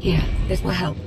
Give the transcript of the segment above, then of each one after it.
Here, this will help.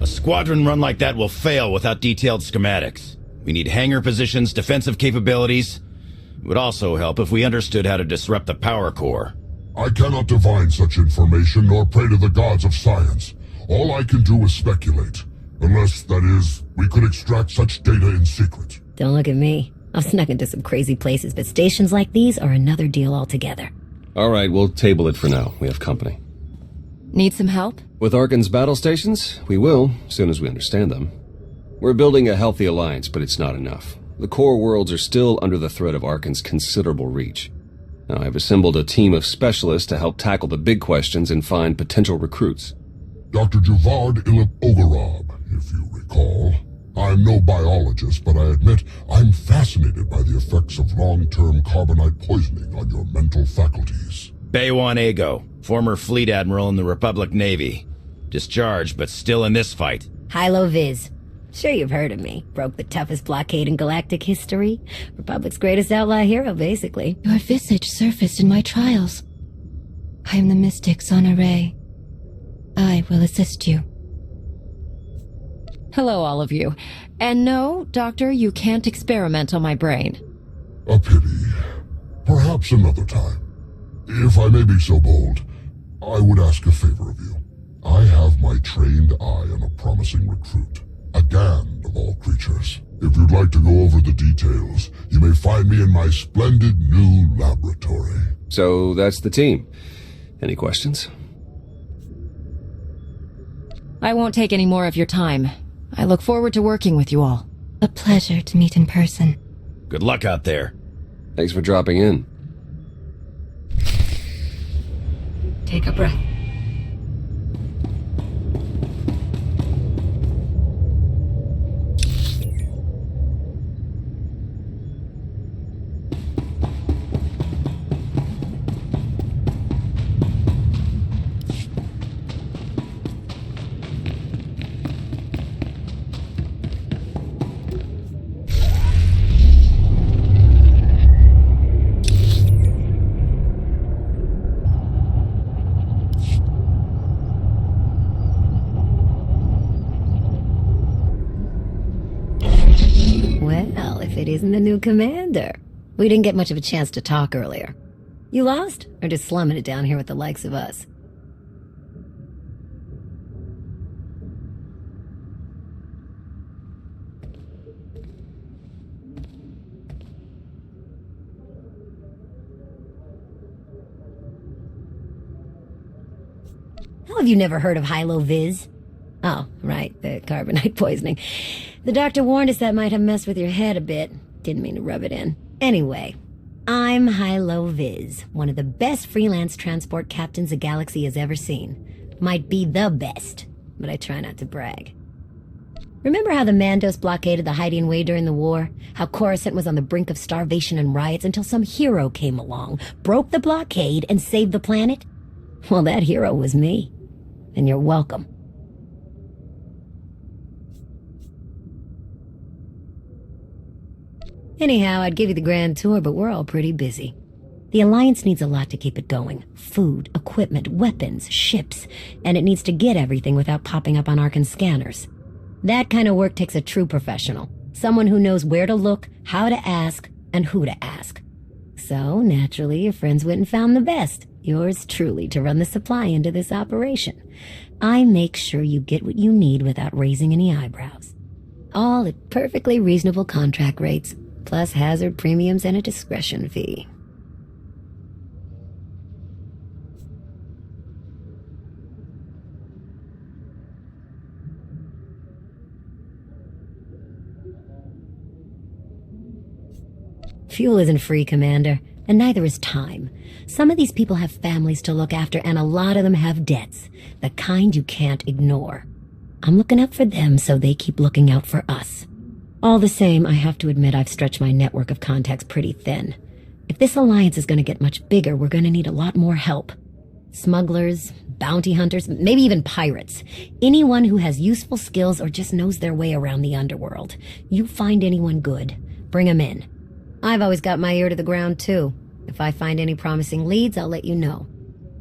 A squadron run like that will fail without detailed schematics. We need hangar positions, defensive capabilities. It would also help if we understood how to disrupt the power core. I cannot divine such information nor pray to the gods of science. All I can do is speculate. Unless, that is, we could extract such data in secret. Don't look at me. I've snuck into some crazy places, but stations like these are another deal altogether. All right, we'll table it for now. We have company. Need some help? With Arkan's battle stations? We will, as soon as we understand them. We're building a healthy alliance, but it's not enough. The core worlds are still under the threat of Arkan's considerable reach. Now, I've assembled a team of specialists to help tackle the big questions and find potential recruits. Dr. Juvard Ilip Ogorab, if you recall. I'm no biologist, but I admit I'm fascinated by the effects of long-term carbonite poisoning on your mental faculties. Baywan Ego, former fleet admiral in the Republic Navy. Discharged, but still in this fight. Hilo Viz. Sure you've heard of me. Broke the toughest blockade in galactic history. Republic's greatest outlaw hero, basically. Your visage surfaced in my trials. I am the mystic Sonare. I will assist you. Hello, all of you. And no, Doctor, you can't experiment on my brain. A pity. Perhaps another time. If I may be so bold, I would ask a favor of you. I have my trained eye on a promising recruit. A Gand of all creatures. If you'd like to go over the details, you may find me in my splendid new laboratory. So that's the team. Any questions? I won't take any more of your time. I look forward to working with you all. A pleasure to meet in person. Good luck out there. Thanks for dropping in. Take a breath. Well, if it isn't the new commander. We didn't get much of a chance to talk earlier. You lost? Or just slumming it down here with the likes of us? How have you never heard of Hilo Viz? Oh, right, the carbonite poisoning. The doctor warned us that might have messed with your head a bit. Didn't mean to rub it in. Anyway, I'm Hilo Viz, one of the best freelance transport captains the galaxy has ever seen. Might be the best, but I try not to brag. Remember how the Mandos blockaded the hiding way during the war? How Coruscant was on the brink of starvation and riots until some hero came along, broke the blockade, and saved the planet? Well, that hero was me. And you're welcome. Anyhow, I'd give you the grand tour, but we're all pretty busy. The Alliance needs a lot to keep it going. Food, equipment, weapons, ships, and it needs to get everything without popping up on Arkan scanners. That kind of work takes a true professional. Someone who knows where to look, how to ask, and who to ask. So, naturally, your friends went and found the best. Yours truly to run the supply into this operation. I make sure you get what you need without raising any eyebrows. All at perfectly reasonable contract rates, plus hazard premiums and a discretion fee. Fuel isn't free, Commander, and neither is time. Some of these people have families to look after, and a lot of them have debts, the kind you can't ignore. I'm looking out for them, so they keep looking out for us. All the same, I have to admit I've stretched my network of contacts pretty thin. If this alliance is going to get much bigger, we're going to need a lot more help. Smugglers, bounty hunters, maybe even pirates. Anyone who has useful skills or just knows their way around the underworld. You find anyone good, bring them in. I've always got my ear to the ground, too. If I find any promising leads, I'll let you know.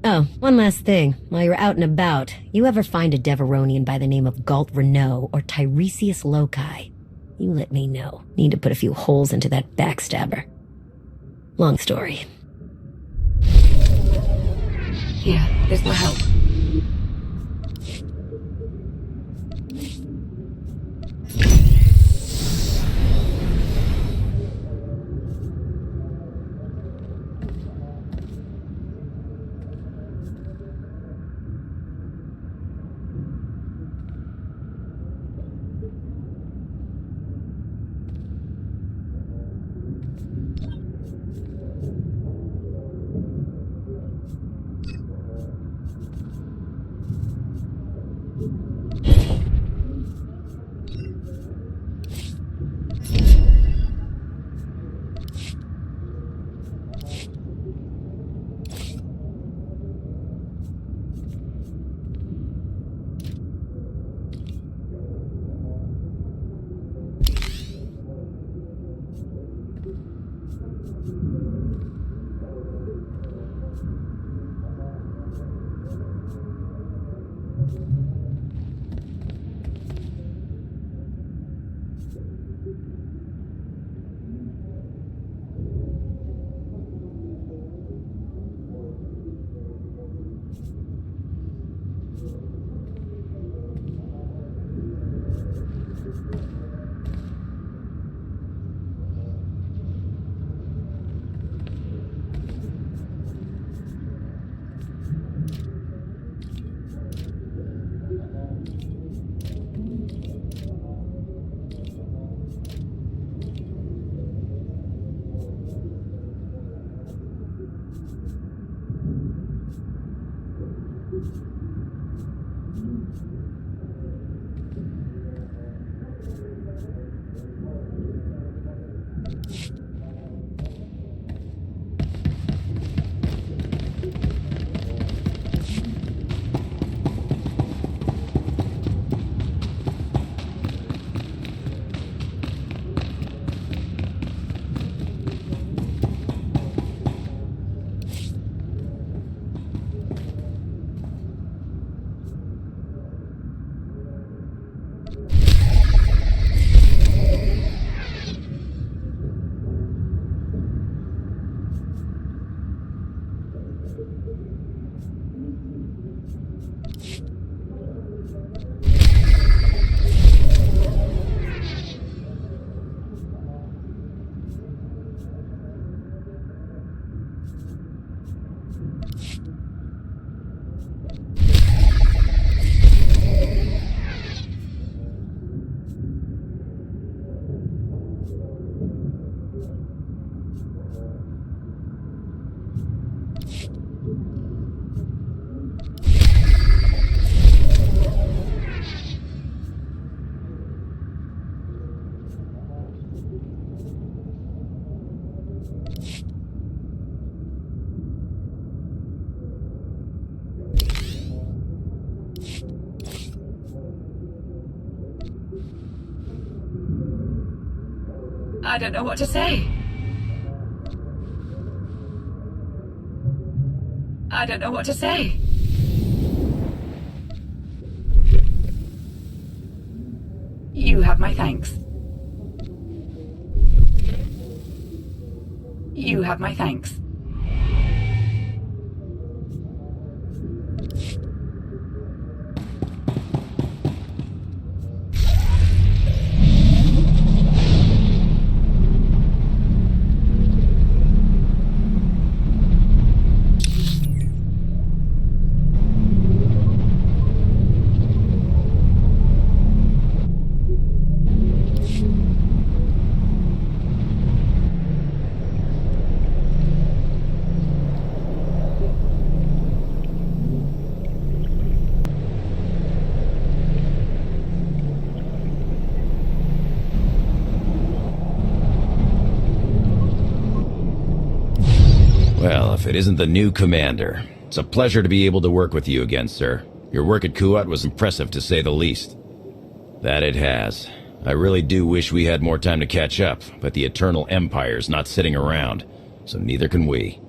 Oh, one last thing. While you're out and about, you ever find a Deveronian by the name of Galt Renault or Tiresias Loci? You let me know. Need to put a few holes into that backstabber. Long story. Here, this will help. I don't know what to say. I don't know what to say. You have my thanks. You have my thanks. Well, if it isn't the new commander. It's a pleasure to be able to work with you again, sir. Your work at Kuat was impressive, to say the least. That it has. I really do wish we had more time to catch up, but the Eternal Empire's not sitting around, so neither can we.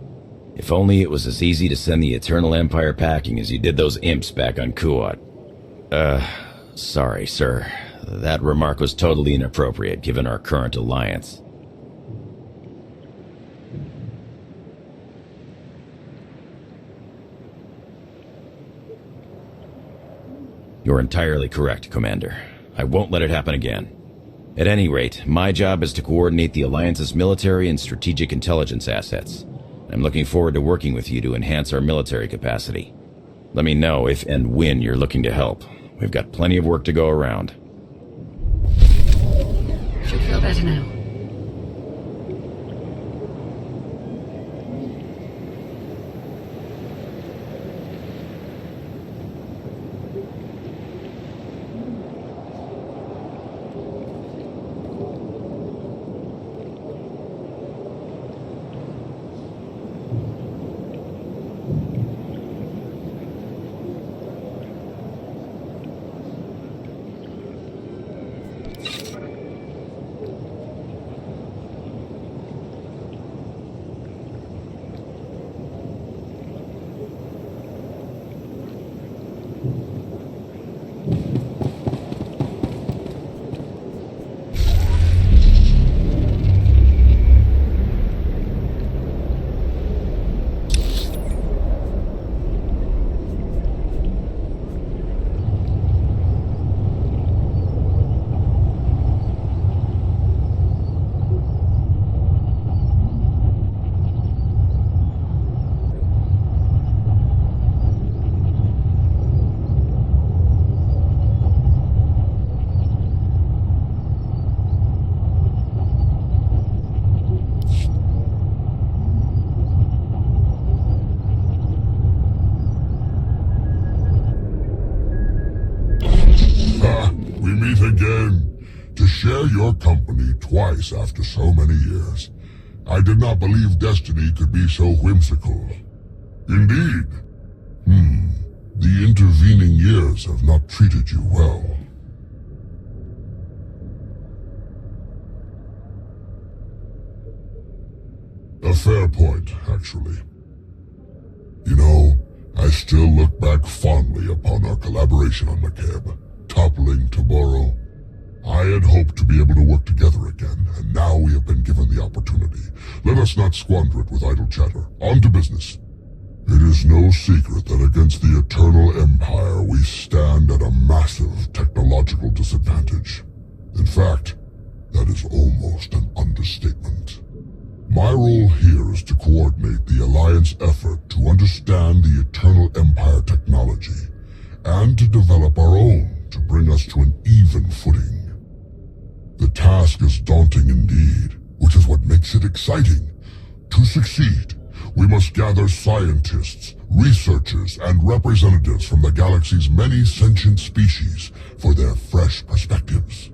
If only it was as easy to send the Eternal Empire packing as you did those imps back on Kuat. Sorry, sir. That remark was totally inappropriate given our current alliance. You're entirely correct, Commander. I won't let it happen again. At any rate, my job is to coordinate the Alliance's military and strategic intelligence assets. I'm looking forward to working with you to enhance our military capacity. Let me know if and when you're looking to help. We've got plenty of work to go around. Should feel better now. Again, to share your company twice after so many years. I did not believe destiny could be so whimsical. Indeed. The intervening years have not treated you well. A fair point, actually. You know, I still look back fondly upon our collaboration on McCabe, toppling Taboro. I had hoped to be able to work together again, and now we have been given the opportunity. Let us not squander it with idle chatter. On to business. It is no secret that against the Eternal Empire we stand at a massive technological disadvantage. In fact, that is almost an understatement. My role here is to coordinate the Alliance effort to understand the Eternal Empire technology, and to develop our own to bring us to an even footing. The task is daunting indeed, which is what makes it exciting. To succeed, we must gather scientists, researchers, and representatives from the galaxy's many sentient species for their fresh perspectives.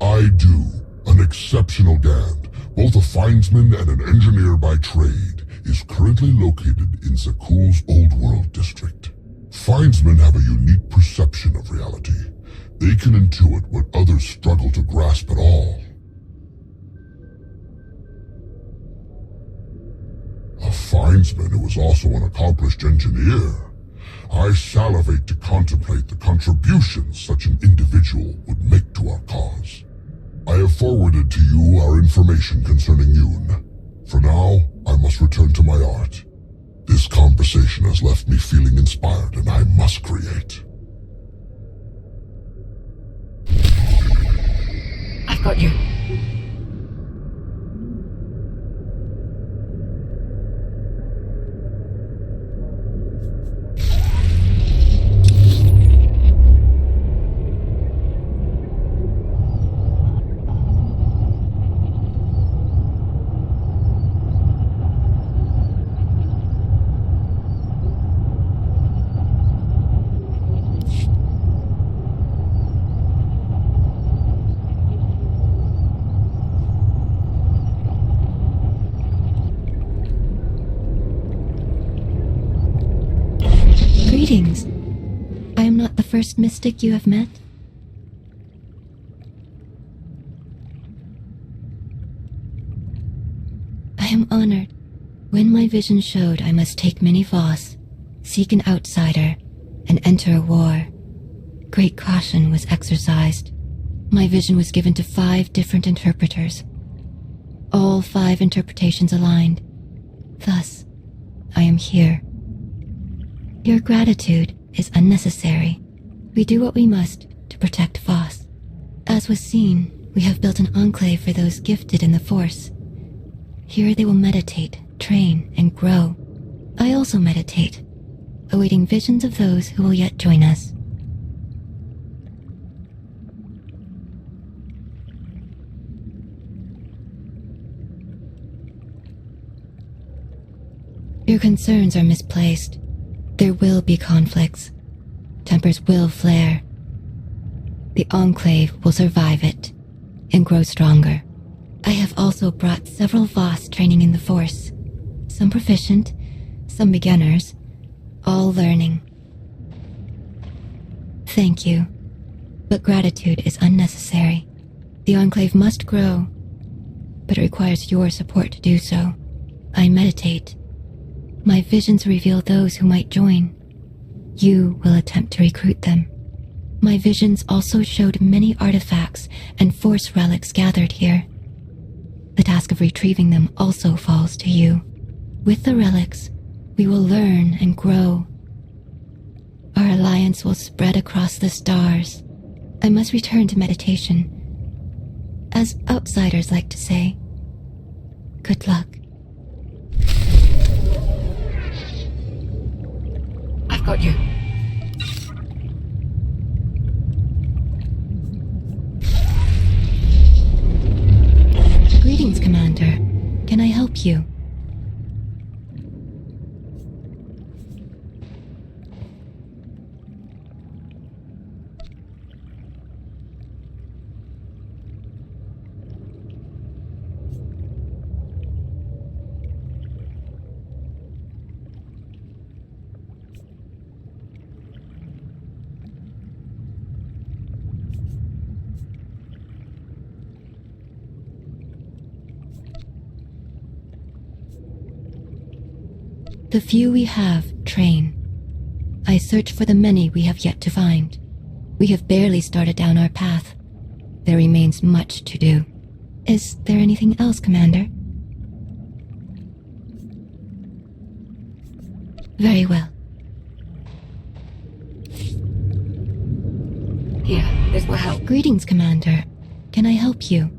I do, an exceptional Gand, both a findsman and an engineer by trade, is currently located in Zakuul's Old World district. Findsmen have a unique perception of reality. They can intuit what others struggle to grasp at all. A findsman who is also an accomplished engineer. I salivate to contemplate the contributions such an individual would make to our cause. I have forwarded to you our information concerning Yoon. For now, I must return to my art. This conversation has left me feeling inspired, and I must create. I've got you. Greetings. I am not the first mystic you have met. I am honored. When my vision showed I must take many Voss, seek an outsider, and enter a war, great caution was exercised. My vision was given to 5 different interpreters. All 5 interpretations aligned. Thus, I am here. Your gratitude is unnecessary. We do what we must to protect Voss. As was seen, we have built an enclave for those gifted in the Force. Here they will meditate, train, and grow. I also meditate, awaiting visions of those who will yet join us. Your concerns are misplaced. There will be conflicts. Tempers will flare. The Enclave will survive it and grow stronger. I have also brought several Voss training in the Force. Some proficient, some beginners, all learning. Thank you, but gratitude is unnecessary. The Enclave must grow, but it requires your support to do so. I meditate. My visions reveal those who might join. You will attempt to recruit them. My visions also showed many artifacts and Force relics gathered here. The task of retrieving them also falls to you. With the relics, we will learn and grow. Our alliance will spread across the stars. I must return to meditation. As outsiders like to say, good luck. I've got you. Greetings, Commander. Can I help you? The few we have, train. I search for the many we have yet to find. We have barely started down our path. There remains much to do. Is there anything else, Commander? Very well. Here, this will help. Greetings, Commander. Can I help you?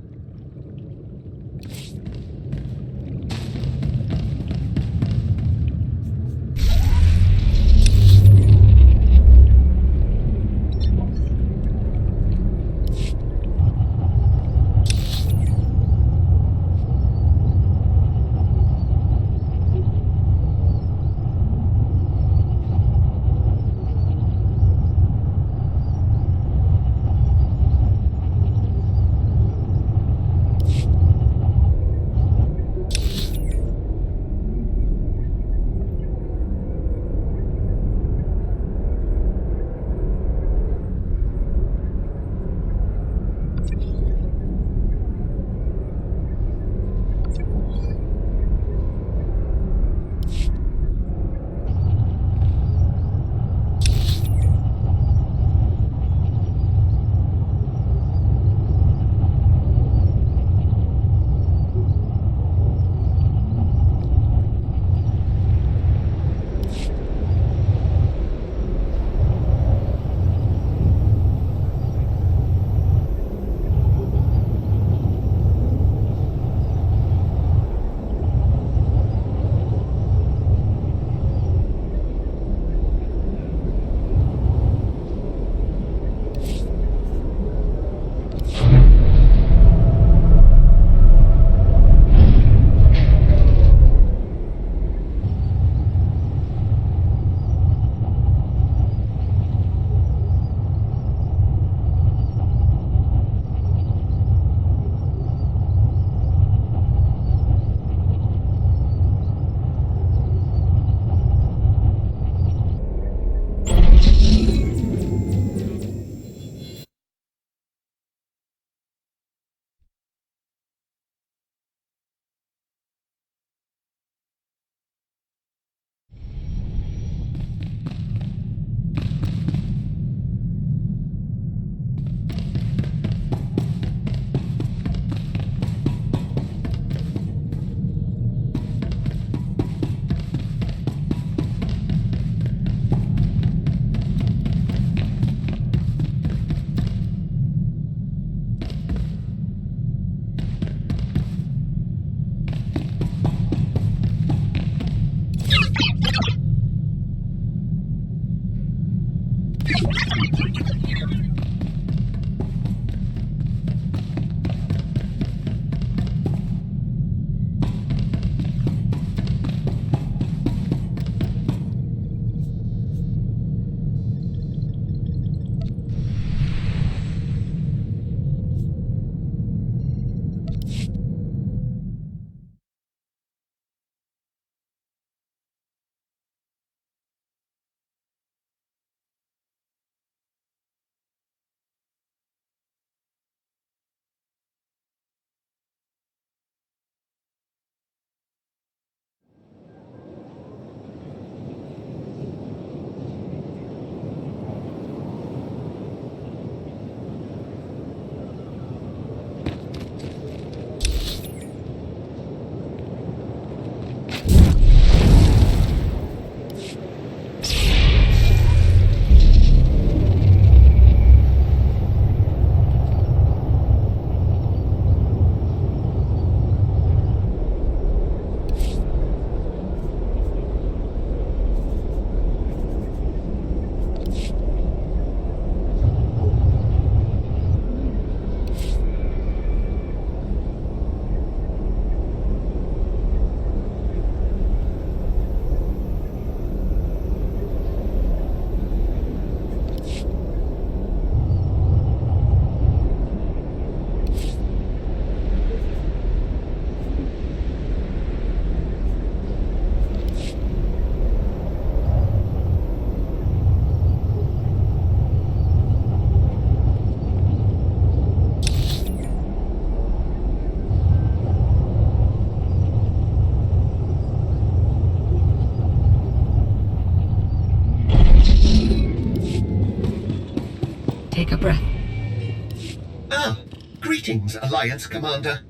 Ah, greetings, Alliance Commander.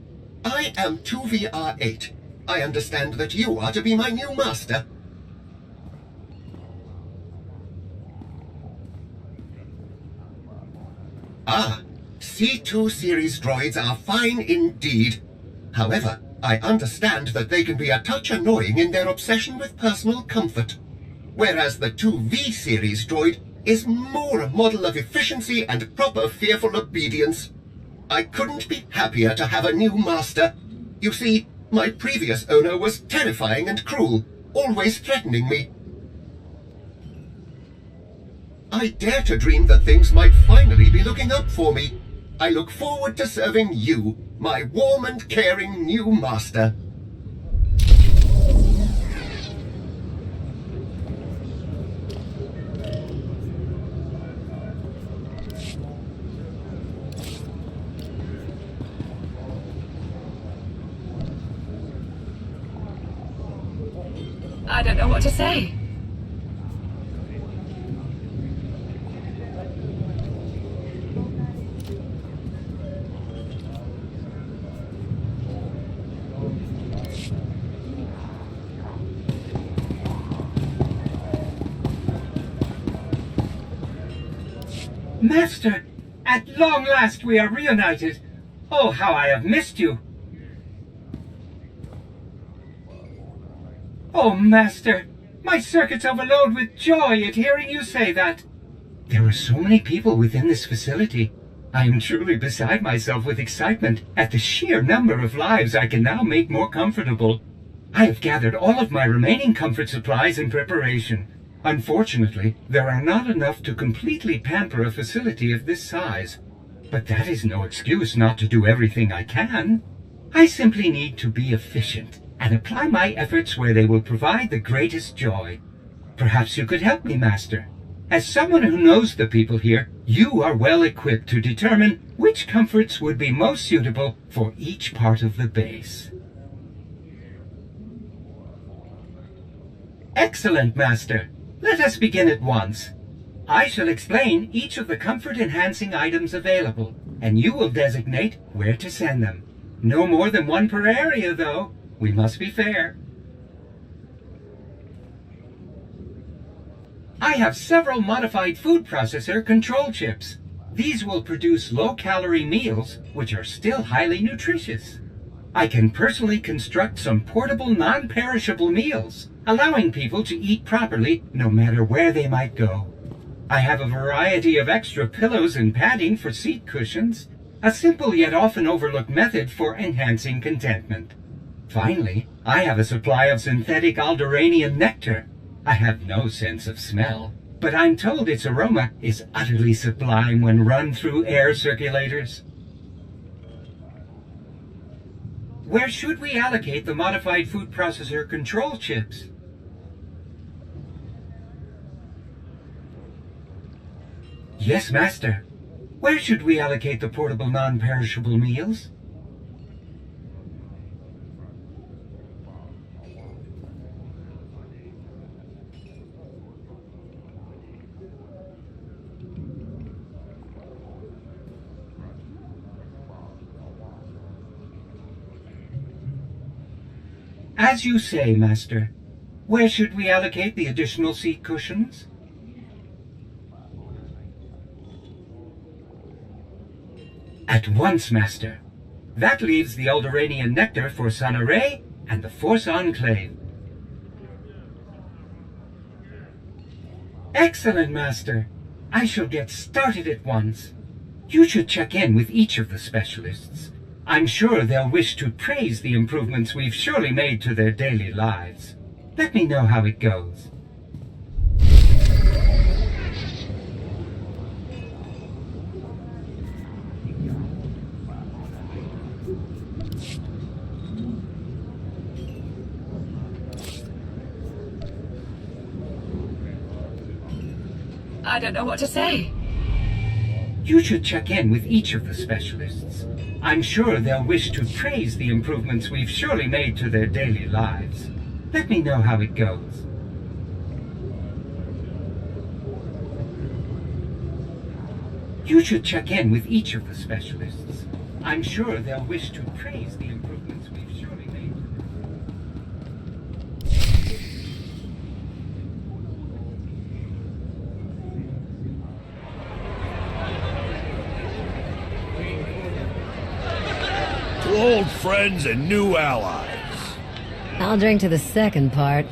I am 2VR8. I understand that you are to be my new master. Ah, C2 series droids are fine indeed. However, I understand that they can be a touch annoying in their obsession with personal comfort. Whereas the 2V series droid is more a model of efficiency and proper fearful obedience. I couldn't be happier to have a new master. You see, my previous owner was terrifying and cruel, always threatening me. I dare to dream that things might finally be looking up for me. I look forward to serving you, my warm and caring new master. I don't know what to say. Master, at long last we are reunited. Oh, how I have missed you. Oh, Master, my circuits overload with joy at hearing you say that. There are so many people within this facility. I am truly beside myself with excitement at the sheer number of lives I can now make more comfortable. I have gathered all of my remaining comfort supplies in preparation. Unfortunately, there are not enough to completely pamper a facility of this size. But that is no excuse not to do everything I can. I simply need to be efficient and apply my efforts where they will provide the greatest joy. Perhaps you could help me, Master. As someone who knows the people here, you are well equipped to determine which comforts would be most suitable for each part of the base. Excellent, Master. Let us begin at once. I shall explain each of the comfort-enhancing items available, and you will designate where to send them. No more than one per area, though. We must be fair. I have several modified food processor control chips. These will produce low-calorie meals, which are still highly nutritious. I can personally construct some portable, non-perishable meals, allowing people to eat properly no matter where they might go. I have a variety of extra pillows and padding for seat cushions, a simple yet often overlooked method for enhancing contentment. Finally, I have a supply of synthetic Alderaanian nectar. I have no sense of smell, but I'm told its aroma is utterly sublime when run through air circulators. Where should we allocate the modified food processor control chips? Yes, Master. Where should we allocate the portable non-perishable meals? As you say, Master. Where should we allocate the additional seat cushions? At once, Master. That leaves the Alderaanian nectar for Sanaray and the Force Enclave. Excellent, Master. I shall get started at once. You should check in with each of the specialists. I'm sure they'll wish to praise the improvements we've surely made to their daily lives. Let me know how it goes. I don't know what to say. You should check in with each of the specialists. I'm sure they'll wish to praise the improvements we've surely made to their daily lives. Let me know how it goes. You should check in with each of the specialists. I'm sure they'll wish to praise the improvements we've surely made. To old friends and new allies. I'll drink to the second part.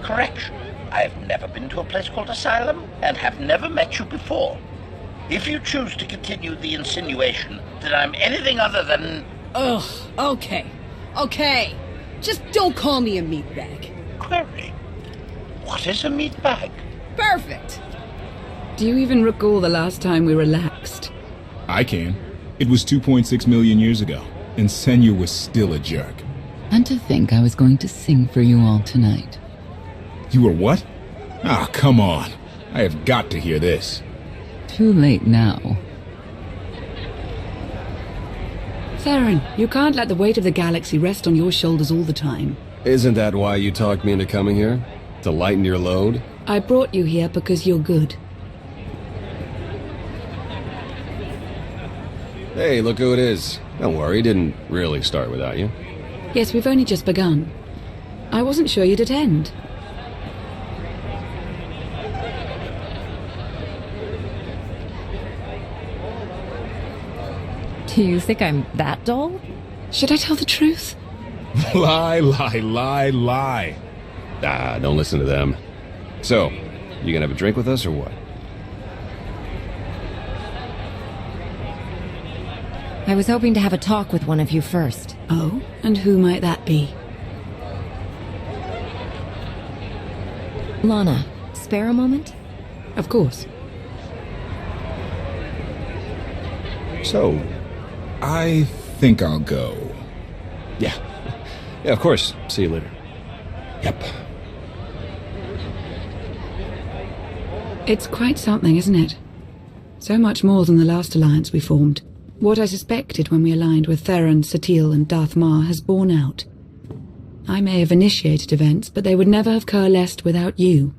Correction. I've never been to a place called Asylum and have never met you before. If you choose to continue the insinuation that I'm anything other than... Ugh, okay. Okay. Just don't call me a meatbag. Query. What is a meatbag? Perfect. Do you even recall the last time we relaxed? I can. It was 2.6 million years ago, and Senya was still a jerk. And to think I was going to sing for you all tonight. You were what? Ah, come on. I have got to hear this. Too late now. Theron, you can't let the weight of the galaxy rest on your shoulders all the time. Isn't that why you talked me into coming here? To lighten your load? I brought you here because you're good. Hey, look who it is. Don't worry, it didn't really start without you. Yes, we've only just begun. I wasn't sure you'd attend. Do you think I'm that dull? Should I tell the truth? Lie, lie, lie, lie. Ah, don't listen to them. So, you gonna have a drink with us or what? I was hoping to have a talk with one of you first. Oh? And who might that be? Lana, spare a moment? Of course. So, I think I'll go. Yeah. Yeah, of course. See you later. Yep. It's quite something, isn't it? So much more than the last alliance we formed. What I suspected when we aligned with Theron, Satil, and Darth Mar has borne out. I may have initiated events, but they would never have coalesced without you.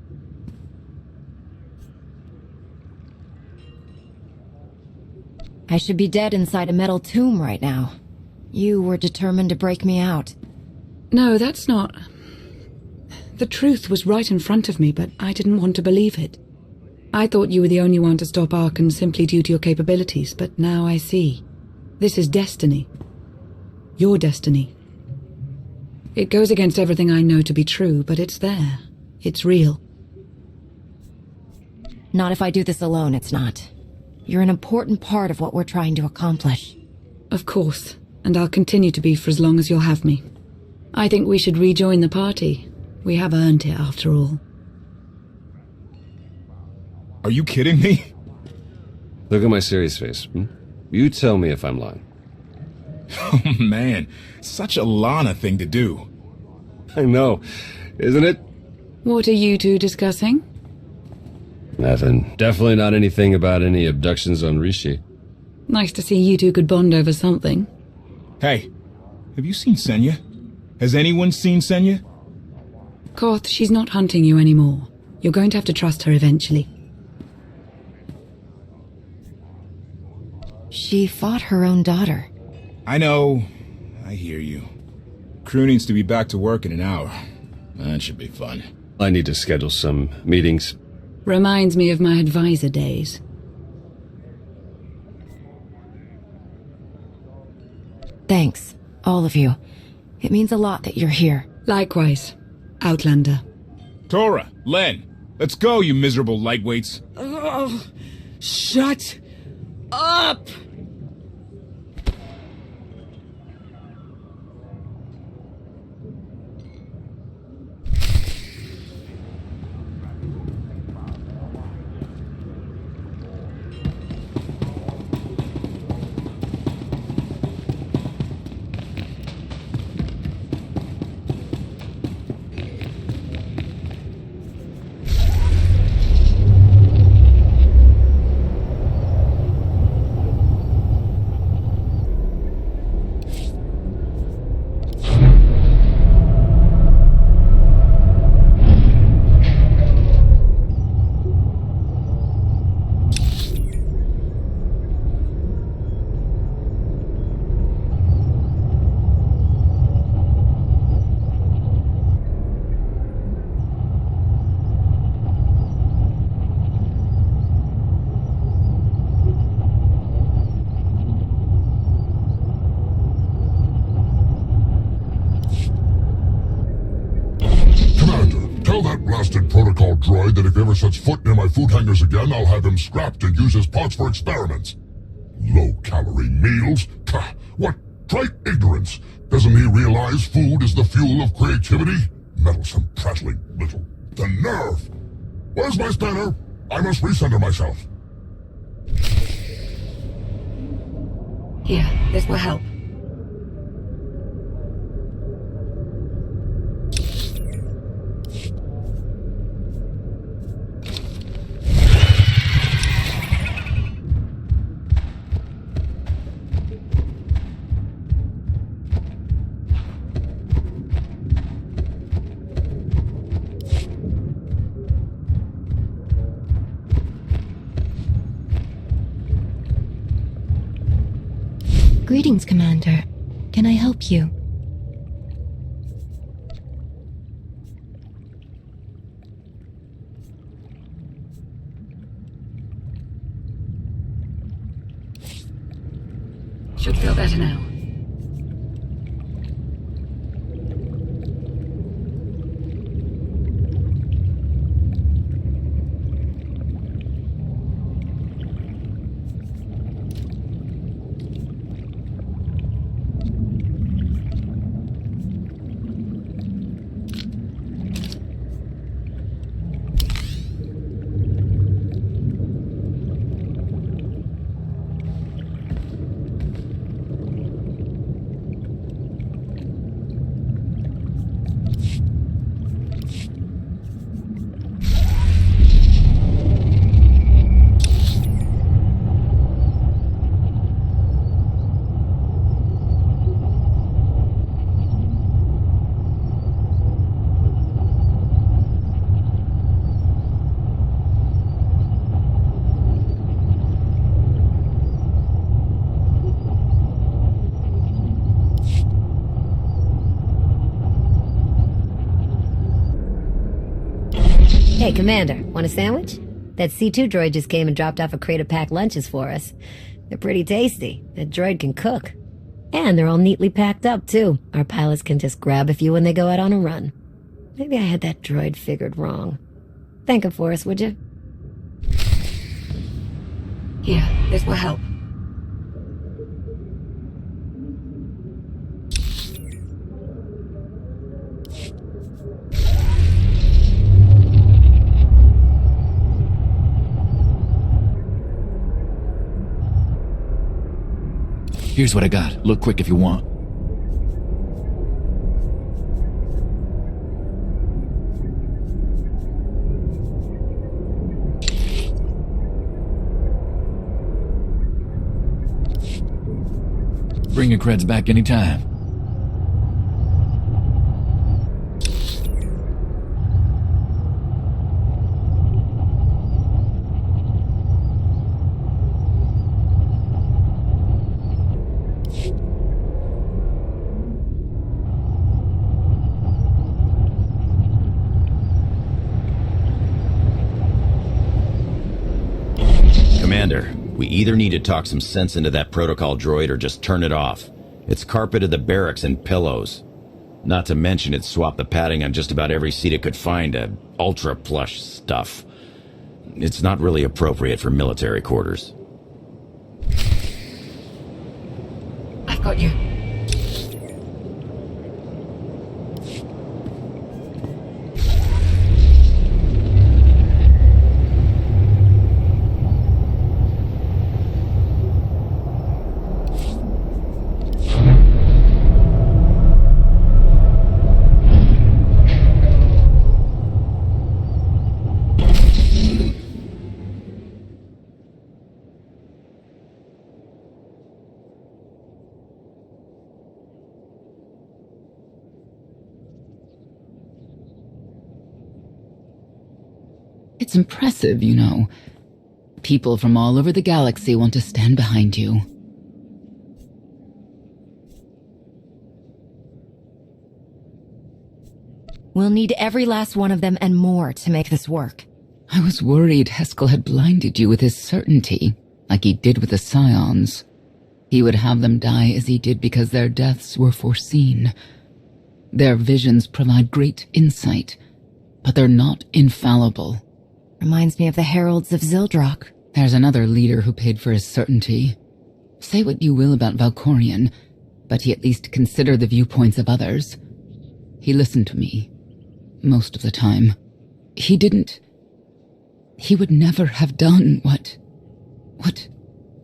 I should be dead inside a metal tomb right now. You were determined to break me out. No, that's not... The truth was right in front of me, but I didn't want to believe it. I thought you were the only one to stop Arkan simply due to your capabilities, but now I see. This is destiny. Your destiny. It goes against everything I know to be true, but it's there. It's real. Not if I do this alone, it's not. You're an important part of what we're trying to accomplish. Of course, and I'll continue to be for as long as you'll have me. I think we should rejoin the party. We have earned it, after all. Are you kidding me? Look at my serious face. You tell me if I'm lying. Oh, man. Such a Lana thing to do. I know, isn't it? What are you two discussing? Nothing. Definitely not anything about any abductions on Rishi. Nice to see you two could bond over something. Hey, have you seen Senya? Has anyone seen Senya? Koth, she's not hunting you anymore. You're going to have to trust her eventually. She fought her own daughter. I know. I hear you. Crew needs to be back to work in an hour. That should be fun. I need to schedule some meetings. Reminds me of my advisor days. Thanks, all of you. It means a lot that you're here. Likewise, Outlander. Tora, Len, let's go, you miserable lightweights. Oh, shut up! blasted protocol droid that if he ever sets foot near my food hangars again, I'll have him scrapped and use his parts for experiments. Low-calorie meals? What trite ignorance! Doesn't he realize food is the fuel of creativity? Meddlesome, prattling little... The nerve! Where's my spanner? I must recenter myself. Here, this will help. Greetings, Commander. Can I help you? Should feel better now. Hey, Commander, want a sandwich? That C2 droid just came and dropped off a crate of packed lunches for us. They're pretty tasty. That droid can cook. And they're all neatly packed up, too. Our pilots can just grab a few when they go out on a run. Maybe I had that droid figured wrong. Thank him for us, would you? Here, this will help. Here's what I got. Look quick if you want. Bring your creds back anytime. Commander, we either need to talk some sense into that protocol droid or just turn it off. It's carpeted the barracks in pillows. Not to mention it swapped the padding on just about every seat it could find to ultra plush stuff. It's not really appropriate for military quarters. I've got you. It's impressive, you know. People from all over the galaxy want to stand behind you. We'll need every last one of them and more to make this work. I was worried Heskel had blinded you with his certainty, like he did with the Scions. He would have them die as he did because their deaths were foreseen. Their visions provide great insight, but they're not infallible. Reminds me of the Heralds of Zildrock. There's another leader who paid for his certainty. Say what you will about Valkorion, but he at least considered the viewpoints of others. He listened to me. Most of the time. He would never have done what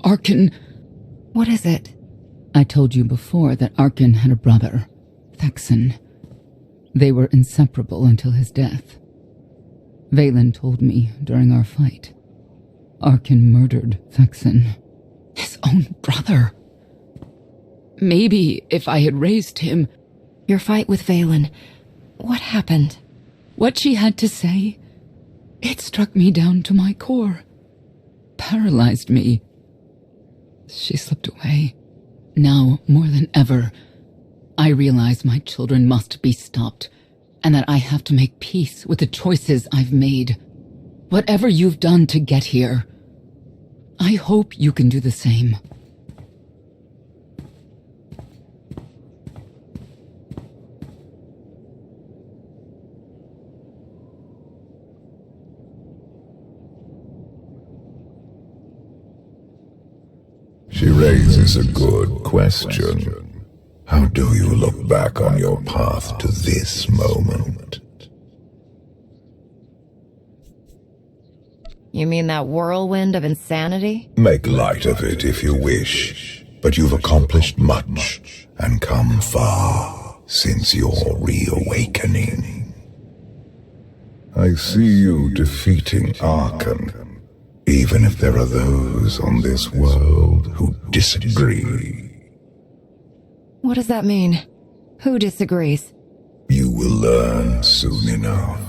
Arkan... What is it? I told you before that Arkan had a brother, Thexan. They were inseparable until his death. Valen told me during our fight. Arkan murdered Thexan. His own brother. Maybe if I had raised him... Your fight with Valen. What happened? What she had to say, it struck me down to my core. Paralyzed me. She slipped away. Now, more than ever, I realize my children must be stopped, and that I have to make peace with the choices I've made. Whatever you've done to get here, I hope you can do the same. She raises a good question. How do you look back on your path to this moment? You mean that whirlwind of insanity? Make light of it if you wish, but you've accomplished much and come far since your reawakening. I see you defeating Arkan, even if there are those on this world who disagree. What does that mean? Who disagrees? You will learn soon enough.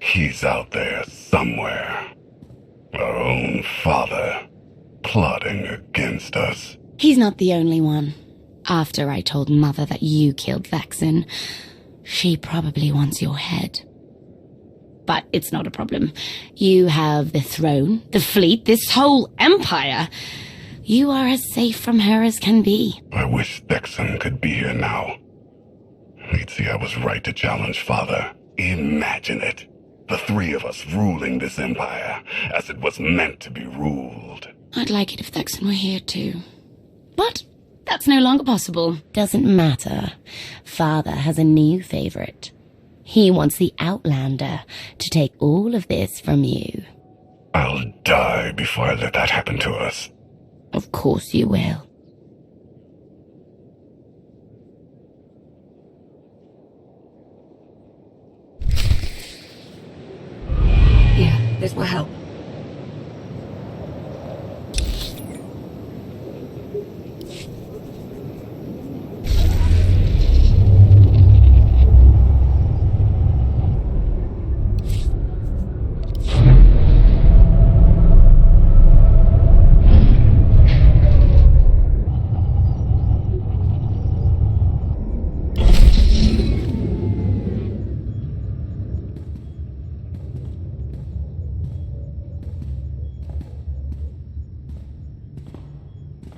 He's out there somewhere. Our own father, plotting against us. He's not the only one. After I told Mother that you killed Thexan, she probably wants your head. But it's not a problem. You have the throne, the fleet, this whole empire. You are as safe from her as can be. I wish Thexan could be here now. He'd see I was right to challenge Father. Imagine it. The three of us ruling this empire as it was meant to be ruled. I'd like it if Thexan were here too. But that's no longer possible. Doesn't matter. Father has a new favorite. He wants the Outlander to take all of this from you. I'll die before I let that happen to us. Of course you will. This will help.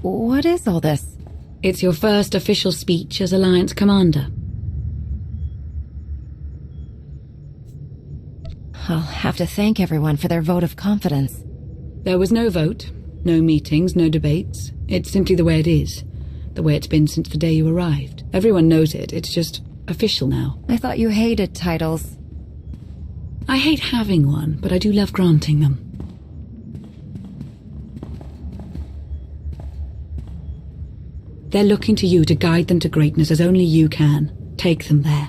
What is all this? It's your first official speech as Alliance Commander. I'll have to thank everyone for their vote of confidence. There was no vote, no meetings, no debates. It's simply the way it is. The way it's been since the day you arrived. Everyone knows it. It's just official now. I thought you hated titles. I hate having one, but I do love granting them. They're looking to you to guide them to greatness as only you can. Take them there.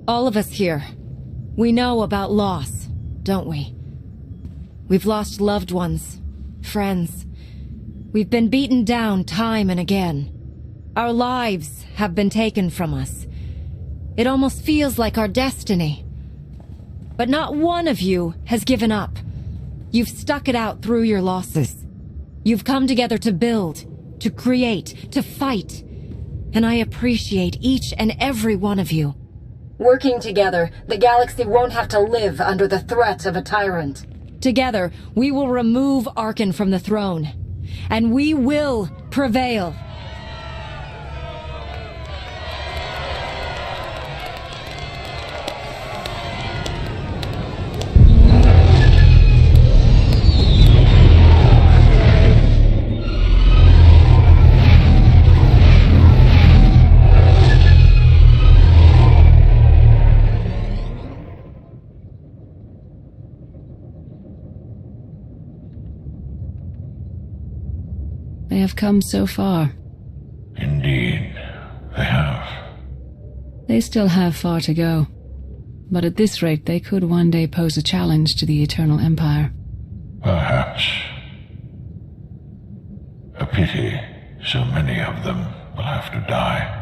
All of us here, we know about loss, don't we? We've lost loved ones, friends. We've been beaten down time and again. Our lives have been taken from us. It almost feels like our destiny. But not one of you has given up. You've stuck it out through your losses. You've come together to build, to create, to fight. And I appreciate each and every one of you. Working together, the galaxy won't have to live under the threat of a tyrant. Together, we will remove Arkan from the throne. And we will prevail. They have come so far. Indeed, they have. They still have far to go. But at this rate, they could one day pose a challenge to the Eternal Empire. Perhaps. A pity so many of them will have to die.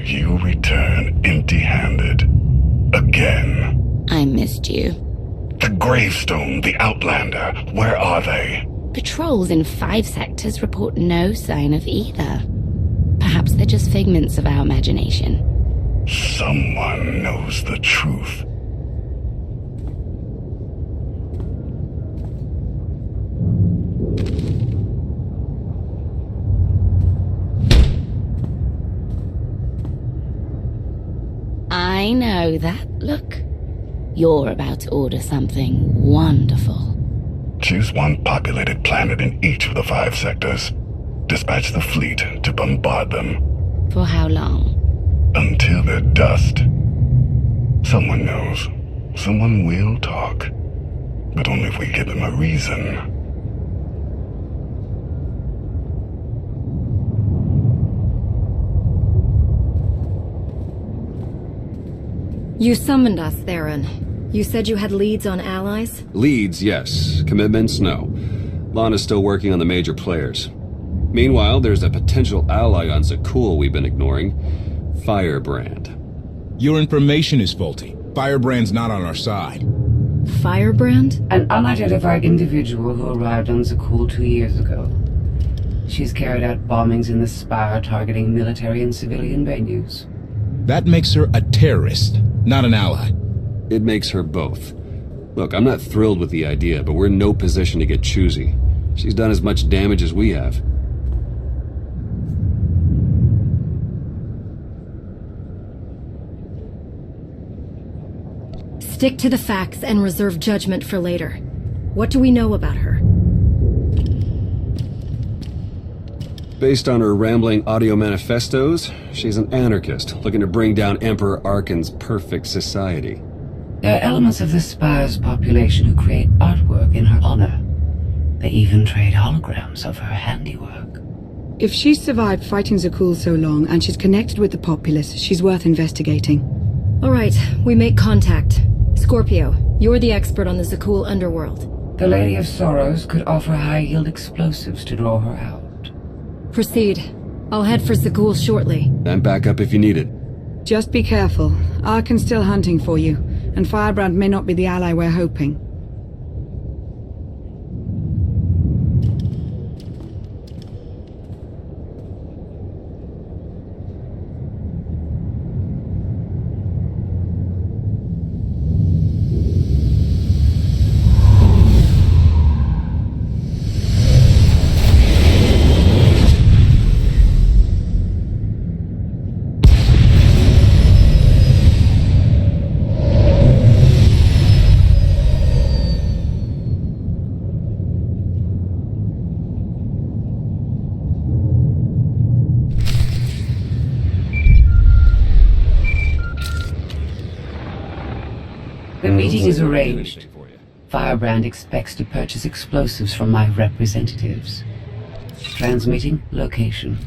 You return empty-handed. Again. I missed you. The gravestone, the Outlander, where are they? Patrols in 5 sectors report no sign of either. Perhaps they're just figments of our imagination. Someone knows the truth. I know that look. You're about to order something wonderful. Choose one populated planet in each of the 5 sectors. Dispatch the fleet to bombard them. For how long? Until they're dust. Someone knows. Someone will talk. But only if we give them a reason. You summoned us, Theron. You said you had leads on allies? Leads, yes. Commitments, no. Lana's still working on the major players. Meanwhile, there's a potential ally on Zakul we've been ignoring. Firebrand. Your information is faulty. Firebrand's not on our side. Firebrand? An unidentified individual who arrived on Zakul 2 years ago. She's carried out bombings in the Spire targeting military and civilian venues. That makes her a terrorist, not an ally. It makes her both. Look, I'm not thrilled with the idea, but we're in no position to get choosy. She's done as much damage as we have. Stick to the facts and reserve judgment for later. What do we know about her? Based on her rambling audio manifestos, she's an anarchist looking to bring down Emperor Arkan's perfect society. There are elements of the Spire's population who create artwork in her honor. They even trade holograms of her handiwork. If she's survived fighting Zakul so long and she's connected with the populace, she's worth investigating. All right, we make contact. Scorpio, you're the expert on the Zakul underworld. The Lady of Sorrows could offer high-yield explosives to draw her out. Proceed. I'll head for Zakul shortly. I'm back up if you need it. Just be careful. Arkan's still hunting for you, and Firebrand may not be the ally we're hoping. The meeting is arranged. Firebrand expects to purchase explosives from my representatives. Transmitting location.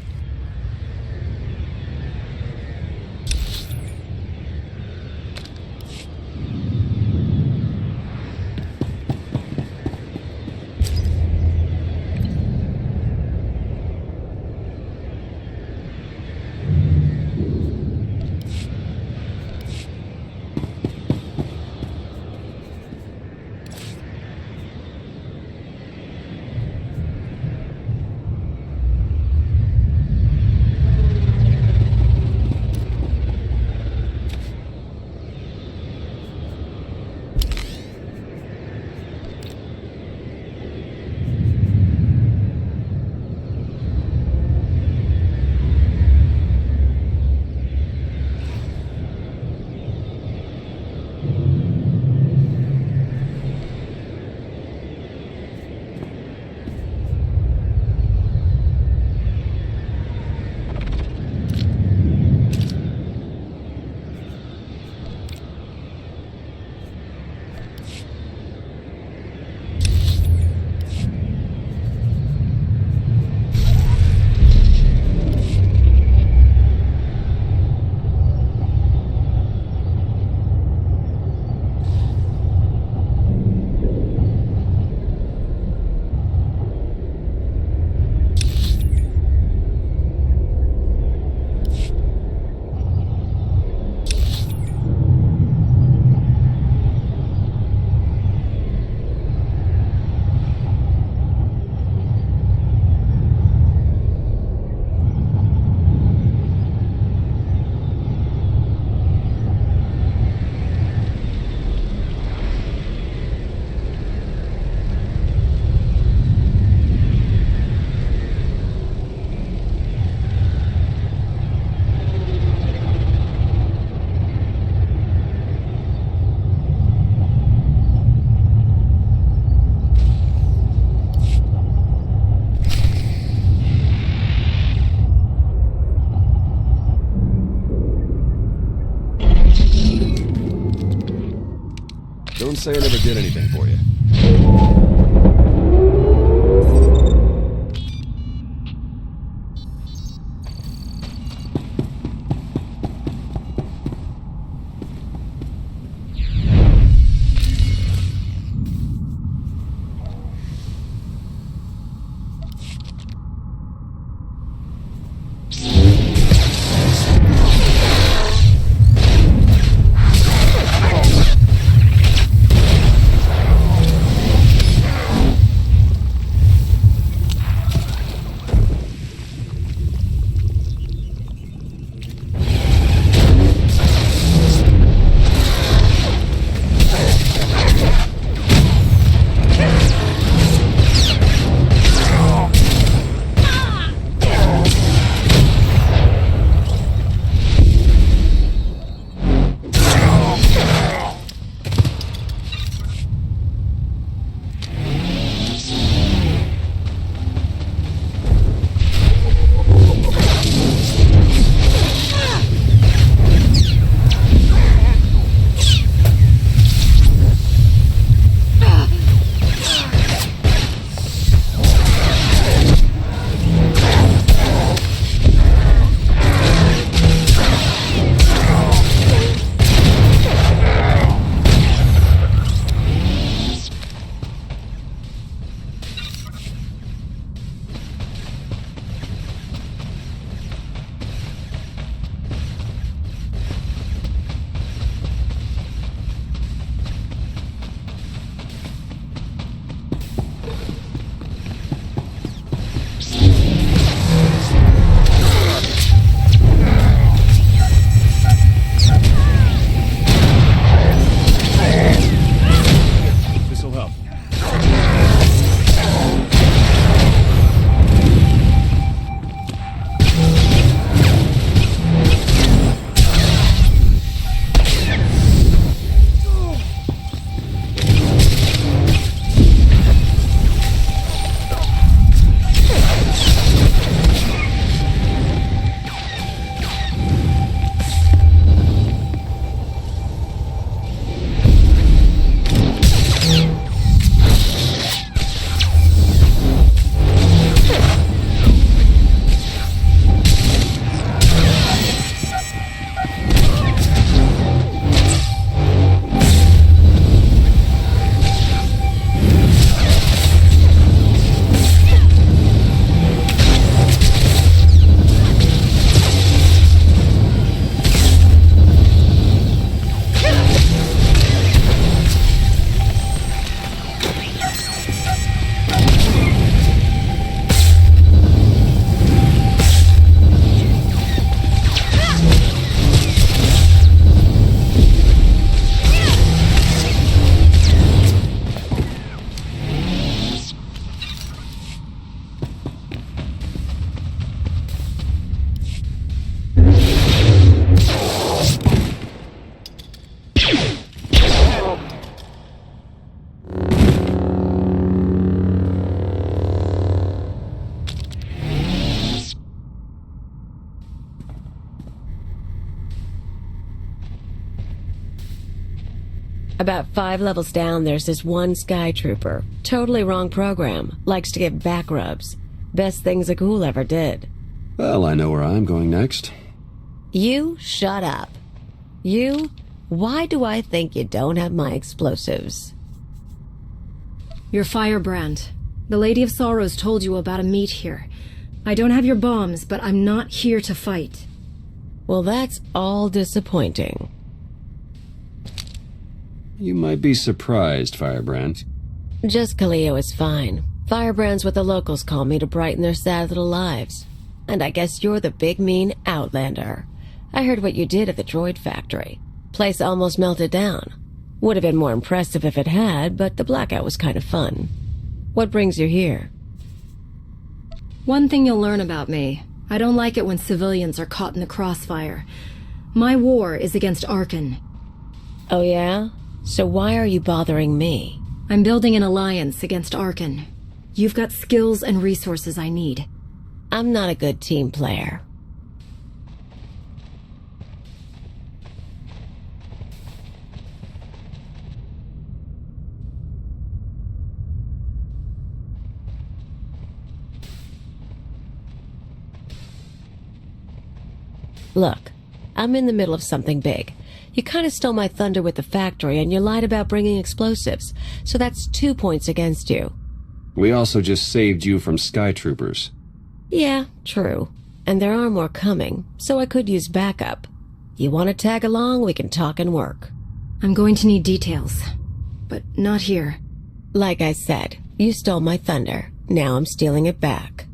Don't say I never did anything for you. About 5 levels down, there's this one sky trooper. Totally wrong program. Likes to give back rubs. Best things a ghoul ever did. Well, I know where I'm going next. You shut up. You? Why do I think you don't have my explosives? Your firebrand. The Lady of Sorrows told you about a meet here. I don't have your bombs, but I'm not here to fight. Well, that's all disappointing. You might be surprised, Firebrand. Just Kaleo is fine. Firebrand's what the locals call me to brighten their sad little lives. And I guess you're the big mean Outlander. I heard what you did at the droid factory. Place almost melted down. Would have been more impressive if it had, but the blackout was kind of fun. What brings you here? One thing you'll learn about me. I don't like it when civilians are caught in the crossfire. My war is against Arkan. Oh yeah? So why are you bothering me? I'm building an alliance against Arkan. You've got skills and resources I need. I'm not a good team player. Look, I'm in the middle of something big. You kind of stole my thunder with the factory, and you lied about bringing explosives, so that's 2 points against you. We also just saved you from Sky Troopers. Yeah, true. And there are more coming, so I could use backup. You want to tag along, we can talk and work. I'm going to need details, but not here. Like I said, you stole my thunder. Now I'm stealing it back.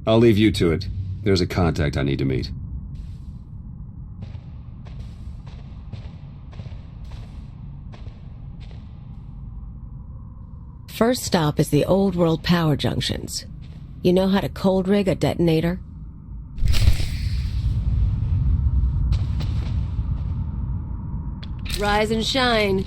I'll leave you to it. There's a contact I need to meet. First stop is the old world power junctions. You know how to cold rig a detonator? Rise and shine.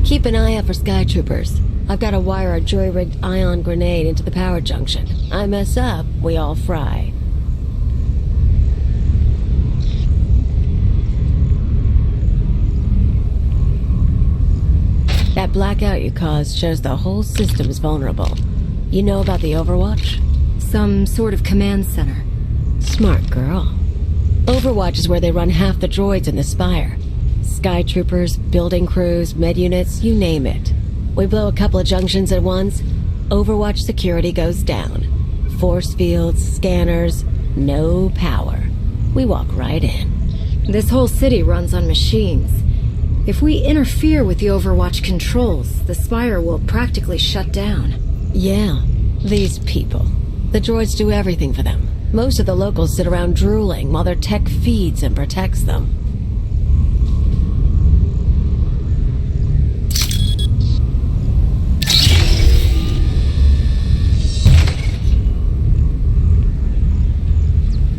Keep an eye out for sky troopers. I've got to wire a jury-rigged ion grenade into the power junction. I mess up, we all fry. That blackout you caused shows the whole system is vulnerable. You know about the Overwatch? Some sort of command center. Smart girl. Overwatch is where they run half the droids in the Spire. Sky troopers, building crews, med units, you name it. We blow a couple of junctions at once, Overwatch security goes down. Force fields, scanners, no power. We walk right in. This whole city runs on machines. If we interfere with the Overwatch controls, the Spire will practically shut down. Yeah, these people. The droids do everything for them. Most of the locals sit around drooling while their tech feeds and protects them.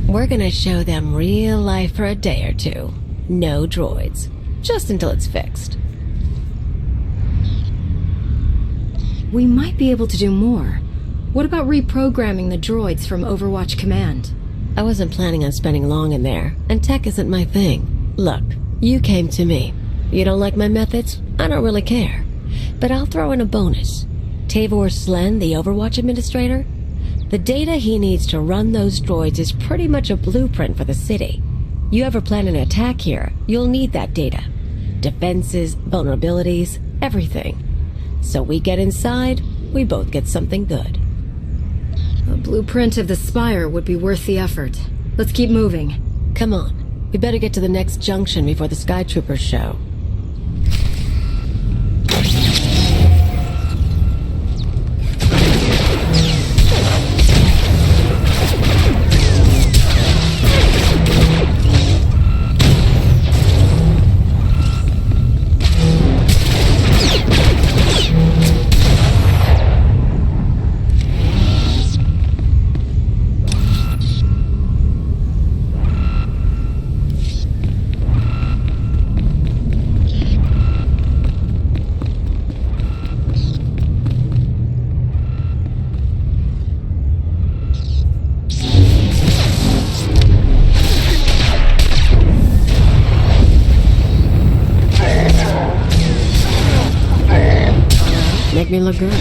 We're gonna show them real life for a day or two. No droids. Just until it's fixed. We might be able to do more. What about reprogramming the droids from Overwatch Command? I wasn't planning on spending long in there, and tech isn't my thing. Look, you came to me. You don't like my methods? I don't really care. But I'll throw in a bonus. Tavor Slen, the Overwatch administrator? The data he needs to run those droids is pretty much a blueprint for the city. You ever plan an attack here, you'll need that data. Defenses, vulnerabilities, everything. So we get inside, we both get something good. A blueprint of the Spire would be worth the effort. Let's keep moving. Come on. We better get to the next junction before the Sky Troopers show. Make me look good.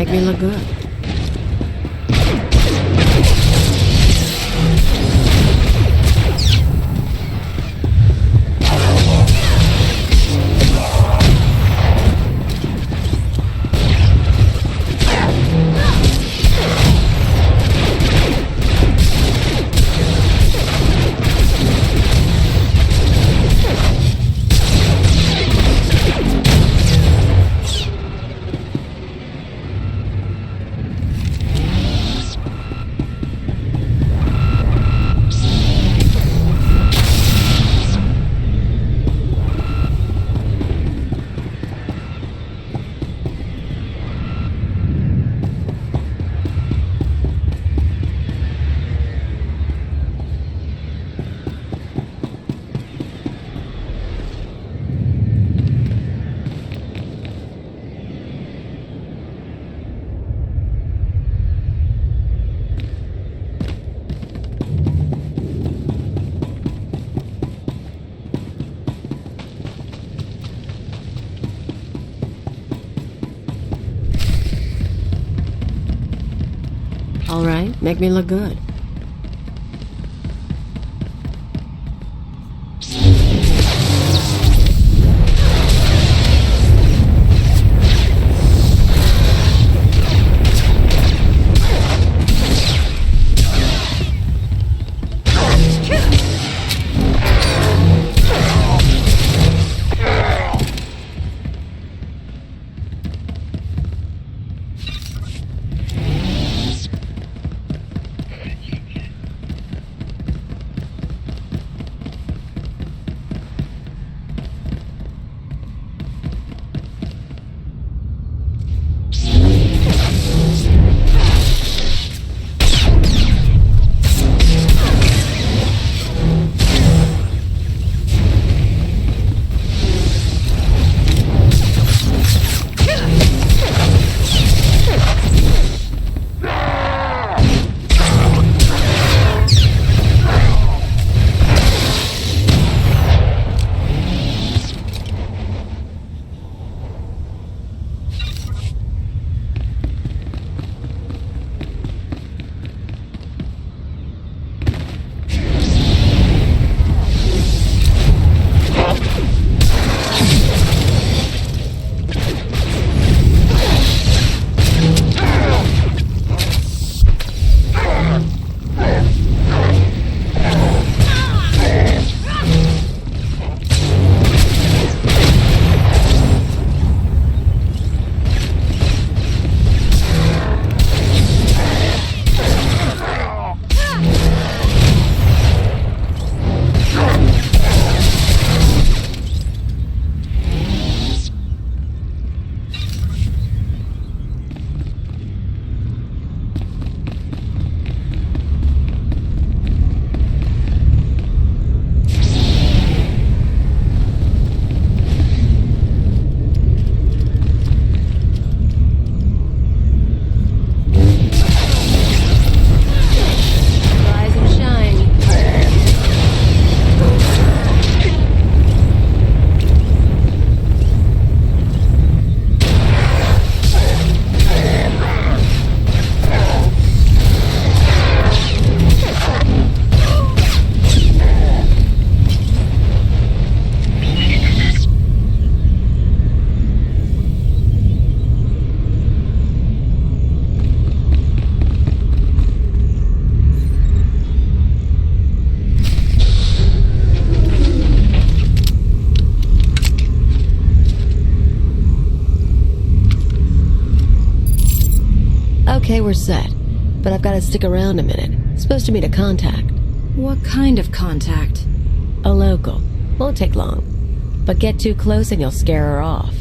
make me look good. All right, make me look good. Okay, we're set. But I've got to stick around a minute. Supposed to meet a contact. What kind of contact? A local. Won't take long. But get too close and you'll scare her off.